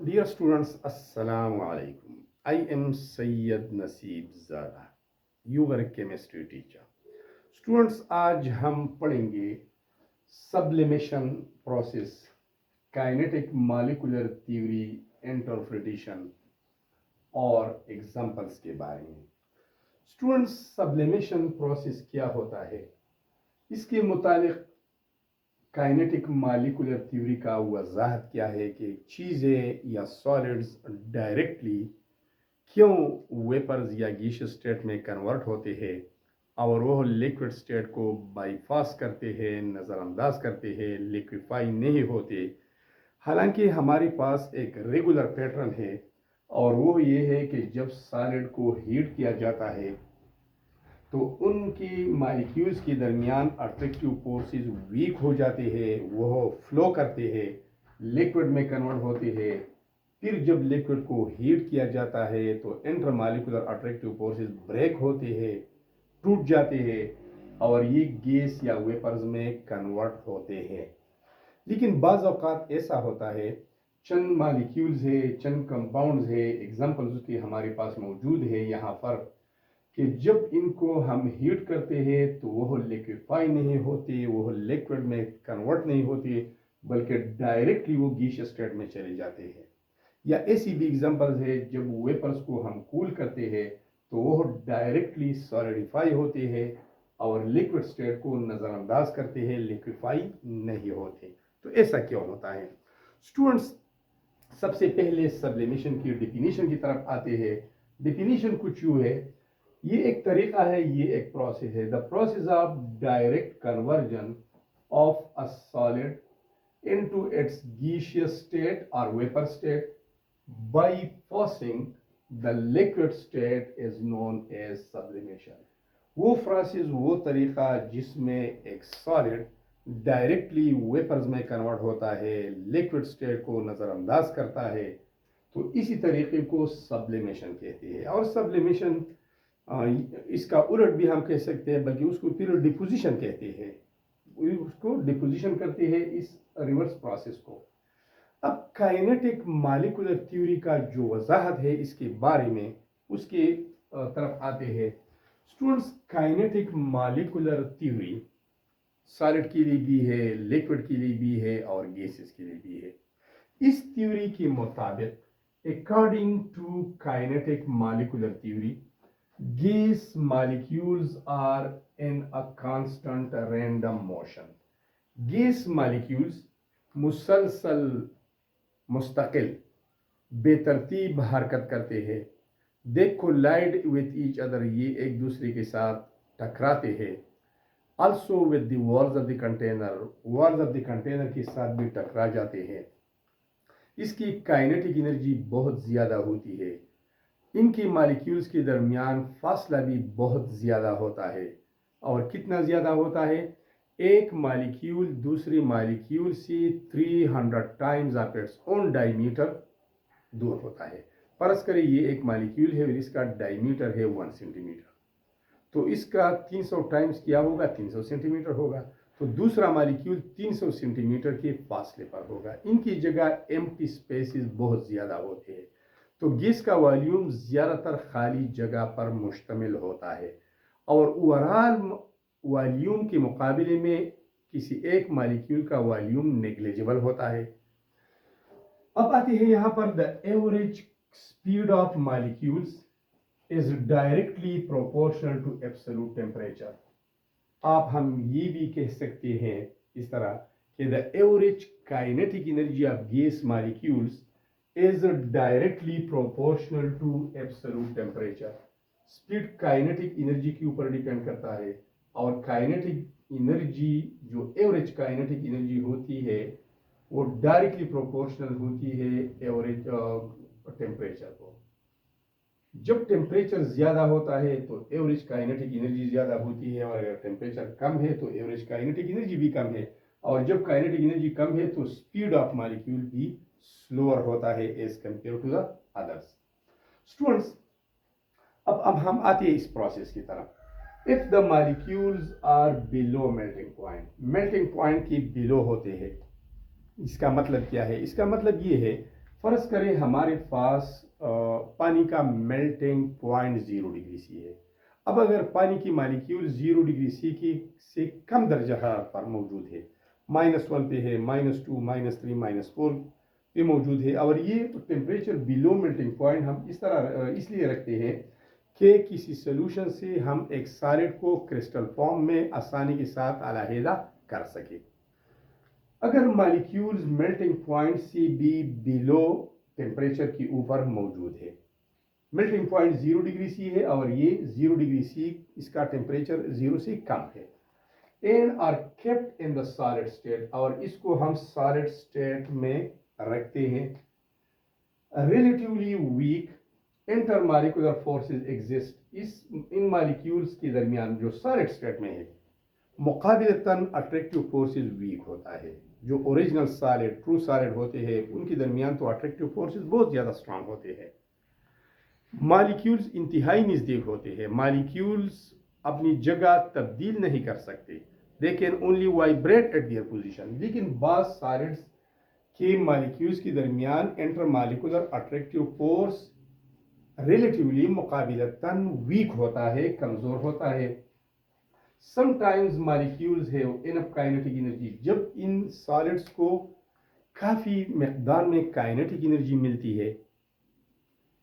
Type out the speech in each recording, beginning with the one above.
Dear students, Assalamu alaikum. I am Sayyid Naseeb Zada, your chemistry teacher. Students, आज हम पढ़ेंगे sublimation process, kinetic molecular theory, interpretation और examples के बारे में। Students, sublimation process क्या होता है? इसके मुतालिक काइनेटिक मालिकुलर थ्योरी का वजाहत क्या है कि चीज़ें या सॉलिड्स डायरेक्टली क्यों वेपर्स या गैसियस स्टेट में कन्वर्ट होते हैं और वह लिक्विड स्टेट को बाईपास करते हैं, नज़रअंदाज करते हैं, लिक्विफाई नहीं होते। हालांकि हमारे पास एक रेगुलर पैटर्न है और वो ये है कि जब सॉलिड को हीट किया जाता है तो उनकी मालिक्यूल्स के दरमियान अट्रैक्टिव फोर्सेस वीक हो जाते हैं, वह फ्लो करते हैं, लिक्विड में कन्वर्ट होते हैं। फिर जब लिक्विड को हीट किया जाता है तो intermolecular attractive forces break होते हैं, टूट जाते हैं और ये गैस या वेपर्स में कन्वर्ट होते हैं। लेकिन बाज़ औक़ात ऐसा होता है, चंद मालिक्यूल्स है, चंद कंपाउंड्स है, एग्जाम्पल्स उसके हमारे पास मौजूद है यहाँ पर, कि जब इनको हम हीट करते हैं तो वह लिक्विफाई नहीं होते, वह लिक्विड में कन्वर्ट नहीं होते, बल्कि डायरेक्टली वो गैसियस स्टेट में चले जाते हैं। या ऐसी भी एग्जांपल्स है, जब वेपर्स को हम कूल करते हैं तो वह डायरेक्टली सॉलिडिफाई होते हैं और लिक्विड स्टेट को नज़रअंदाज करते हैं, लिक्विफाई नहीं होते। तो ऐसा क्यों होता है? स्टूडेंट्स, सबसे पहले सब्लिमेशन की डेफिनेशन की तरफ आते हैं। डेफिनेशन कुछ यूँ है, ये एक तरीका है, ये एक प्रोसेस है। The process of direct conversion of a solid into its gaseous state और vapour state by passing the liquid state is known as sublimation. वो प्रोसेस, वो तरीका जिसमें एक सॉलिड डायरेक्टली वेपर्स में कन्वर्ट होता है, लिक्विड स्टेट को नज़रअंदाज करता है, तो इसी तरीके को सब्लिमेशन कहते हैं। और सब्लिमेशन इसका उलट भी हम कह सकते हैं, बल्कि उसको फिर डिपोजिशन कहते हैं। उसको डिपोजिशन करते हैं इस रिवर्स प्रोसेस को। अब काइनेटिक मॉलिक्यूलर थ्योरी का जो वजाहत है इसके बारे में, उसके तरफ आते हैं। Students, kinetic molecular theory solid के लिए भी है, लिक्विड के लिए भी है और गैसेस के लिए भी है। इस थ्योरी के मुताबिक, according to kinetic molecular theory, gas molecules are in a constant random motion. Gas molecules मुसलसल मुस्तकिल बेतरतीब हरकत करते हैं। दे कोलाइड विथ ईच अदर, ये एक दूसरे के साथ टकराते हैं। also with the walls of the container, walls of the container के साथ भी टकरा जाते हैं। इसकी काइनेटिक एनर्जी बहुत ज़्यादा होती है। इनकी मालिक्यूल्स के दरमियान फासला भी बहुत ज़्यादा होता है। और कितना ज़्यादा होता है? एक मालिक्यूल दूसरी मालिक्यूल से 300 times of its own diameter दूर होता है। फर्ज करें ये एक मालिक्यूल है और इसका डायमीटर है 1 सेंटीमीटर, तो इसका 300 टाइम्स क्या होगा? 300 सेंटीमीटर होगा। तो दूसरा मालिक्यूल 300 सेंटीमीटर के फासले पर होगा। इनकी जगह एम्प्टी स्पेसेस बहुत ज़्यादा होते हैं, तो गैस का वॉल्यूम ज़्यादातर खाली जगह पर मुश्तमिल होता है और ओवरऑल वॉल्यूम के मुकाबले में किसी एक मालिक्यूल का वॉल्यूम नेग्लिजिबल होता है। अब आते हैं यहाँ पर, the average speed of molecules is directly proportional to absolute temperature. हम ये भी कह सकते हैं इस तरह कि the average kinetic energy of gas molecules is directly proportional to absolute temperature. Speed kinetic energy के ऊपर डिपेंड करता है और काइनेटिक एनर्जी, जो एवरेज काइनेटिक एनर्जी होती है, वो डायरेक्टली प्रोपोर्शनल होती है एवरेज टेम्परेचर को। जब टेम्परेचर ज़्यादा होता है तो एवरेज काइनेटिक एनर्जी ज़्यादा होती है, और अगर टेम्परेचर कम है तो एवरेज काइनेटिक एनर्जी भी कम है। और जब काइनेटिक एनर्जी कम है तो स्पीड ऑफ मॉलिक्यूल भी स्लोअर होता है as compare to the others. Students, अब हम आते हैं इस प्रोसेस की तरफ। If the molecules are below melting point, melting point के बिलो होते हैं, इसका मतलब क्या है? इसका मतलब ये है, फ़र्ज़ करें हमारे पास पानी का मेल्टिंग पॉइंट 0 डिग्री सी है। अब अगर पानी की मालिक्यूल 0 डिग्री सी की से कम दर्जा हरारत पर मौजूद है, -1 पे है, -2, -3, -4 पे मौजूद है, और ये टेम्परेचर बिलो मेल्टिंग पॉइंट हम इस तरह इसलिए रखते हैं कि किसी सोल्यूशन से हम एक सॉलिड को क्रिस्टल फॉर्म में आसानी के साथ अलहदा कर सकें। अगर मालिक्यूल्स मेल्टिंग पॉइंट से भी बिलो टेम्परेचर के ऊपर मौजूद है, मेल्टिंग पॉइंट 0 डिग्री सी है और ये 0 डिग्री सी इसका टेम्परेचर 0 से कम है, and are kept in the solid state, और इसको हम सॉलिड स्टेट में रखते हैं। Relatively weak intermolecular forces exist, इस इन मालिक्यूल्स के दरमियान जो सॉलिड स्टेट में है, मुकाबिलतन अट्रैक्टिव फोर्सेस वीक होता है। जो ओरिजिनल सॉलिड ट्रू सॉलिड होते हैं उनके दरमियान तो अट्रैक्टिव फोर्सेस बहुत ज़्यादा स्ट्रांग होते हैं। मालिक्यूल्स इंतहाई नज़दीक होते हैं। मालिक्यूल्स अपनी जगह तब्दील नहीं कर सकते, they can only vibrate at their position. लेकिन बाज़ सॉलिड्स के मालिक्यूल्स के दरमियान इंटरमॉलिक्यूलर अट्रैक्टिव फोर्स रिलेटिवली मुकाबिलतन वीक होता है, कमज़ोर होता है। समटाइम्स मालिक्यूल्स है इनफ काइनेटिक एनर्जी, जब इन सॉलिड्स को काफ़ी मकदार में काइनेटिक एनर्जी मिलती है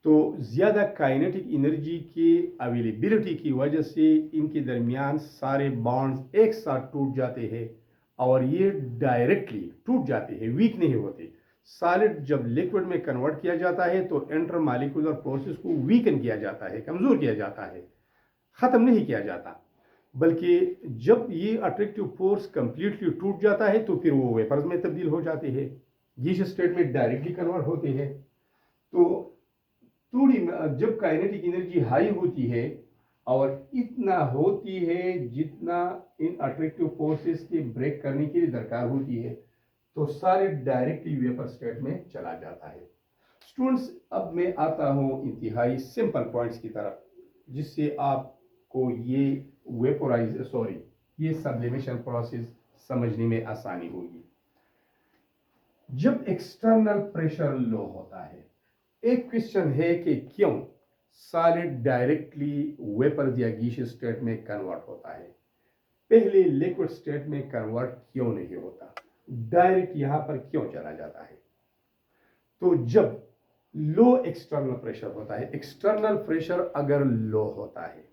तो ज़्यादा काइनेटिक एनर्जी की अवेलेबिलिटी की वजह से इनके दरमियान सारे बॉन्ड्स एक साथ टूट जाते हैं, और ये डायरेक्टली टूट जाते हैं, वीक नहीं होते। सॉलिड जब लिक्विड में कन्वर्ट किया जाता है तो इंटर मालिकुलर फोर्सेस को वीकन किया जाता है, कमज़ोर किया जाता है, ख़त्म नहीं किया जाता। बल्कि जब ये अट्रैक्टिव फोर्स कंप्लीटली टूट जाता है तो फिर वो वेपर्स में तब्दील हो जाते हैं, गैस स्टेट में डायरेक्टली कन्वर्ट होते हैं। तो थोड़ी जब काइनेटिक एनर्जी हाई होती है, और इतना होती है जितना इन अट्रैक्टिव फोर्सेस के ब्रेक करने के लिए दरकार होती है, तो सारे डायरेक्टली वेपर स्टेट में चला जाता है। स्टूडेंट्स, अब मैं आता हूँ इंतहाई सिंपल पॉइंट्स की तरफ, जिससे आपको ये सब्लिमेशन प्रोसेस समझने में आसानी होगी। जब एक्सटर्नल प्रेशर लो होता है, एक क्वेश्चन है कि क्यों सॉलिड डायरेक्टली वेपर या गैसियस स्टेट में कन्वर्ट होता है, पहले लिक्विड स्टेट में कन्वर्ट क्यों नहीं होता, डायरेक्ट यहां पर क्यों चला जाता है। तो जब लो एक्सटर्नल प्रेशर होता है, एक्सटर्नल प्रेशर अगर लो होता है,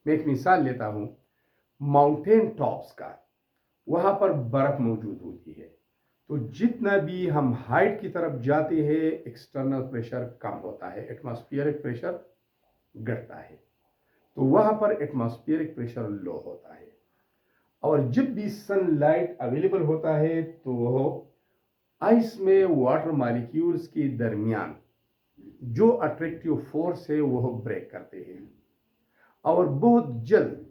मैं एक मिसाल लेता हूं, माउंटेन टॉप्स का, वहां पर बर्फ मौजूद होती है, तो जितना भी हम हाइट की तरफ जाते हैं एक्सटर्नल प्रेशर कम होता है, एटमॉस्फेरिक प्रेशर घटता है, तो वहां पर एटमॉस्फेरिक प्रेशर लो होता है। और जब भी सनलाइट अवेलेबल होता है तो वह आइस में वाटर मॉलिक्यूल्स के दरमियान जो अट्रैक्टिव फोर्स है वह ब्रेक करते हैं, और बहुत जल्द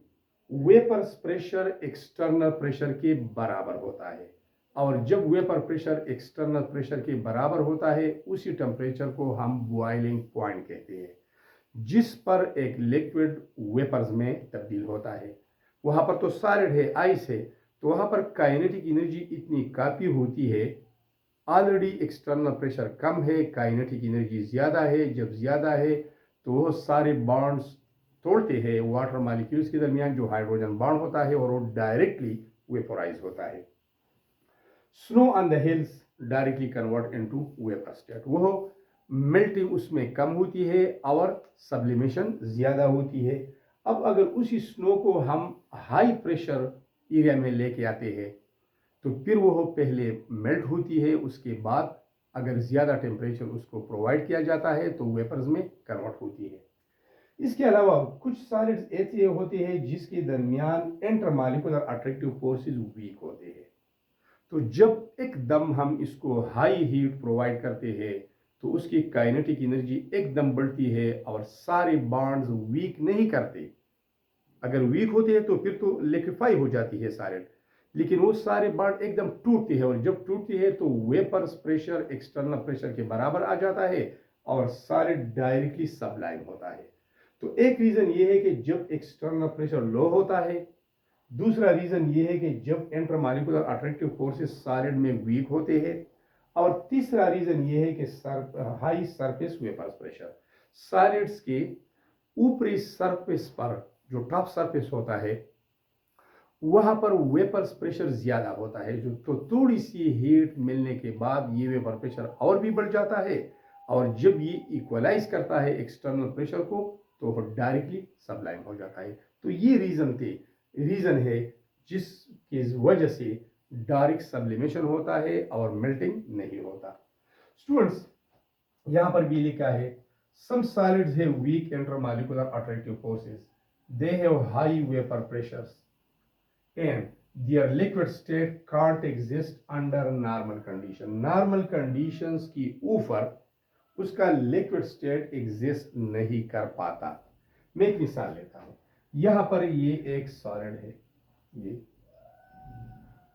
वेपर्स प्रेशर एक्सटर्नल प्रेशर के बराबर होता है। और जब वेपर प्रेशर एक्सटर्नल प्रेशर के बराबर होता है, उसी टेम्परेचर को हम बॉइलिंग पॉइंट कहते हैं, जिस पर एक लिक्विड वेपर्स में तब्दील होता है। वहां पर तो सॉलिड है, आइस है, तो वहां पर काइनेटिक एनर्जी इतनी काफ़ी होती है, ऑलरेडी एक्सटर्नल प्रेशर कम है, काइनेटिक एनर्जी ज़्यादा है। जब ज़्यादा है तो वो सारे बॉन्ड्स तोड़ते हैं वाटर मॉलिक्यूल्स के दरमियान जो हाइड्रोजन बॉन्ड होता है, और वो डायरेक्टली वेपोराइज होता है। Snow on the hills directly convert into vapour state, वो मेल्टिंग उसमें कम होती है और सब्लिमेशन ज़्यादा होती है। अब अगर उसी स्नो को हम हाई प्रेशर एरिया में लेके आते हैं तो फिर वो पहले मेल्ट होती है, उसके बाद अगर ज़्यादा टेम्परेचर उसको प्रोवाइड किया जाता है तो वेपर्स में कन्वर्ट होती है। इसके अलावा कुछ सॉलिड्स ऐसे होते हैं जिसके दरमियान इंटरमॉलिक्यूलर अट्रैक्टिव फोर्सेस वीक होते हैं, तो जब एकदम हम इसको हाई हीट प्रोवाइड करते हैं तो उसकी काइनेटिक एनर्जी एकदम बढ़ती है, और सारे बॉन्ड्स वीक नहीं करते। अगर वीक होते हैं तो फिर तो लिक्विफाई हो जाती है सॉलिड, लेकिन वो सारे बॉन्ड एकदम टूटते हैं, और जब टूटती है तो वेपर्स प्रेशर एक्सटर्नल प्रेशर के बराबर आ जाता है, और सॉलिड डायरेक्टली सबलाइम होता है। तो एक रीज़न ये है कि जब एक्सटर्नल प्रेशर लो होता है, दूसरा रीज़न ये है कि जब इंटरमॉलिक्यूलर अट्रैक्टिव फोर्सेस सॉलिड में वीक होते हैं, और तीसरा रीजन ये है कि high surface vapour pressure, solids के ऊपरी सरफेस पर जो टॉप सरफेस होता है वहां पर वेपर प्रेशर ज्यादा होता है, जो तो थोड़ी सी हीट मिलने के बाद ये वेपर प्रेशर और भी बढ़ जाता है, और जब ये इक्वलाइज करता है एक्सटर्नल प्रेशर को तो डायरेक्टली सब्लाइम हो जाता है। तो ये रीजन है जिसकी वजह से डायरेक्ट सब्लिमेशन होता है और मेल्टिंग नहीं होता। स्टूडेंट्स, यहां पर भी लिखा है some solids have weak intermolecular attractive forces, they have high vapor pressures and their liquid state can't exist under normal condition। Normal conditions की ऊपर उसका लिक्विड स्टेट एग्जिस्ट नहीं कर पाता। मैं एक मिसाल लेता हूं, यहां पर ये एक सॉलिड है, ये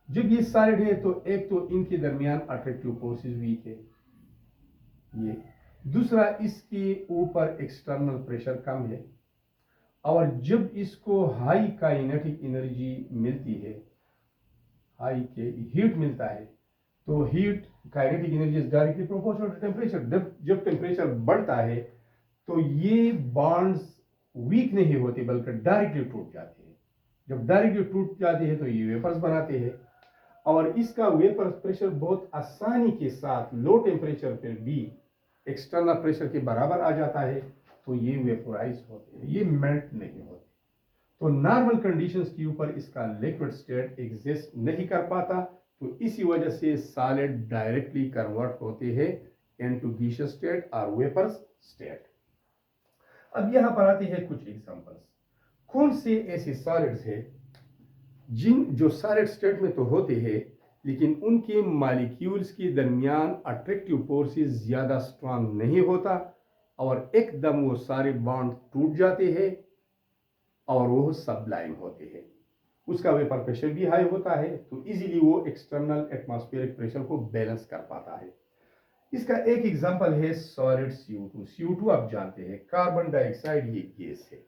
जब ये सॉलिड है तो एक तो इनके दरमियान अट्रैक्टिव फोर्सेस वीक है, ये दूसरा इसके ऊपर एक्सटर्नल प्रेशर कम है, और जब इसको हाई काइनेटिक एनर्जी मिलती है, हाई के हीट मिलता है, तो heat kinetic energy is directly proportional to temperature. जब टेम्परेचर बढ़ता है तो ये बॉन्ड्स वीक नहीं होते बल्कि डायरेक्टली टूट जाते हैं। जब डायरेक्टली टूट जाते हैं तो ये वेपर्स बनाते हैं, और इसका वेपर प्रेशर बहुत आसानी के साथ लो टेम्परेचर पर भी एक्सटर्नल प्रेशर के बराबर आ जाता है, तो ये वेपोराइज होते हैं, ये मेल्ट नहीं होते। तो नॉर्मल कंडीशंस के ऊपर इसका लिक्विड स्टेट एग्जिस्ट नहीं कर पाता, तो इसी वजह से सॉलिड डायरेक्टली कन्वर्ट होते हैं इनटू गैसियस स्टेट और वेपर स्टेट। अब यहां पर आते हैं कुछ एग्जांपल्स। कौन से ऐसे सॉलिड्स हैं जो सॉलिड स्टेट में तो होते हैं लेकिन उनके मॉलिक्यूल्स के दरमियान अट्रैक्टिव फोर्सेस ज्यादा स्ट्रांग नहीं होता, और एकदम वो सारे बॉन्ड टूट जाते हैं और वो सब्लाइम होते हैं। उसका वेपर प्रेशर भी हाई होता है, तो इजीली वो एक्सटर्नल एटमॉस्फेरिक प्रेशर को बैलेंस कर पाता है। इसका एक एग्जांपल है सॉलिड CO2। CO2 आप जानते हैं कार्बन डाइऑक्साइड, ये गैस है।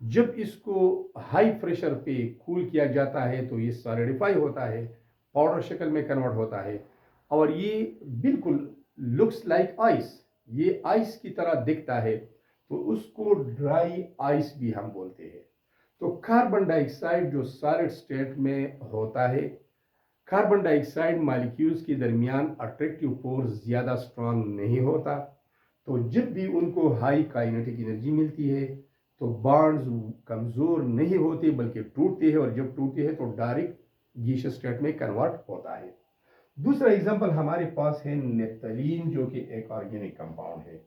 जब इसको हाई प्रेशर पे कूल किया जाता है तो ये सॉलिडिफाई होता है, पाउडर शक्ल में कन्वर्ट होता है, और ये बिल्कुल लुक्स लाइक आइस, ये आइस की तरह दिखता है, तो उसको ड्राई आइस भी हम बोलते हैं। तो कार्बन डाइऑक्साइड जो सॉलिड स्टेट में होता है, कार्बन डाइऑक्साइड मॉलिक्यूल्स के दरमियान अट्रैक्टिव फोर्स ज़्यादा स्ट्रांग नहीं होता, तो जब भी उनको हाई काइनेटिक एनर्जी मिलती है तो बॉन्ड्स कमज़ोर नहीं होते बल्कि टूटते हैं, और जब टूटते हैं तो डायरेक्ट गैसियस स्टेट में कन्वर्ट होता है। दूसरा एग्जांपल हमारे पास है नेफ्थलीन, जो कि एक ऑर्गेनिक कंपाउंड है,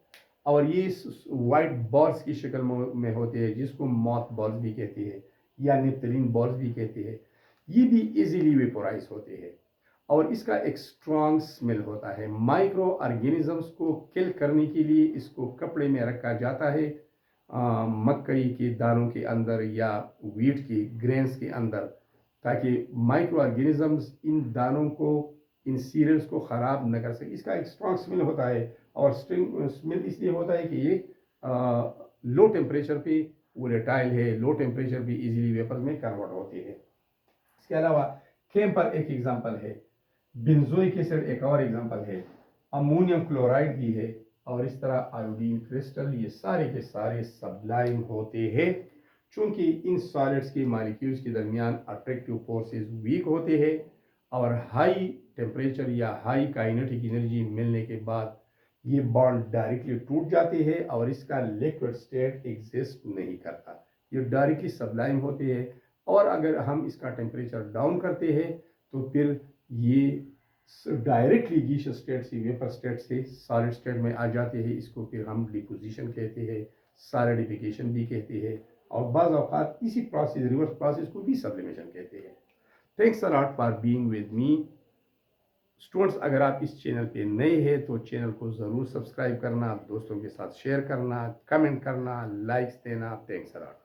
और ये वाइट बॉल्स की शक्ल में होते हैं, जिसको मॉथ बॉल्स भी कहते हैं या नेफ्थलीन बॉल्स भी कहते हैं। ये भी इजीली वेपोराइज होते हैं, और इसका एक स्ट्रॉन्ग स्मेल होता है। माइक्रो ऑर्गेनिजम्स को किल करने के लिए इसको कपड़े में रखा जाता है, मकई के दानों के अंदर या वीट के ग्रेन्स के अंदर, ताकि माइक्रो ऑर्गेनिजम्स इन दानों को, इन सीरियल्स को ख़राब न कर सके। इसका एक स्ट्रॉन्ग स्मेल होता है, और स्मेल इसलिए होता है कि ये लो टेम्परेचर पे वोलेटाइल है, लो टेम्परेचर पे इजीली वेपर में कन्वर्ट होते हैं। इसके अलावा केम्पर एक एग्जांपल है, बेंजोइक एसिड एक और एग्जांपल है, अमोनियम क्लोराइड भी है, और इस तरह आयोडीन क्रिस्टल, ये सारे के सारे सब्लाइम होते हैं। चूंकि इन सॉलिड्स के मॉलिक्यूल्स के दरमियान अट्रैक्टिव फोर्सेस वीक होते हैं, और हाई टेम्परेचर या हाई काइनेटिक एनर्जी मिलने के बाद ये बॉन्ड डायरेक्टली टूट जाते हैं, और इसका लिक्विड स्टेट एग्जिस्ट नहीं करता, ये डायरेक्टली सब्लाइम होते हैं। और अगर हम इसका टेम्परेचर डाउन करते हैं तो फिर ये डायरेक्टली गैसियस स्टेट से वेपर स्टेट से सॉलिड स्टेट में आ जाते हैं। इसको फिर हम डिपोजिशन कहते हैं, सॉलिडिफिकेशन भी कहते हैं, और बाज़ औक़ात इसी प्रोसेस, रिवर्स प्रोसेस को भी सब्लिमेशन कहते हैं। Thanks a lot for being with me. Students, अगर आप इस चैनल पे नए हैं तो चैनल को ज़रूर सब्सक्राइब करना, दोस्तों के साथ शेयर करना, कमेंट करना, लाइक्स देना। Thanks a lot.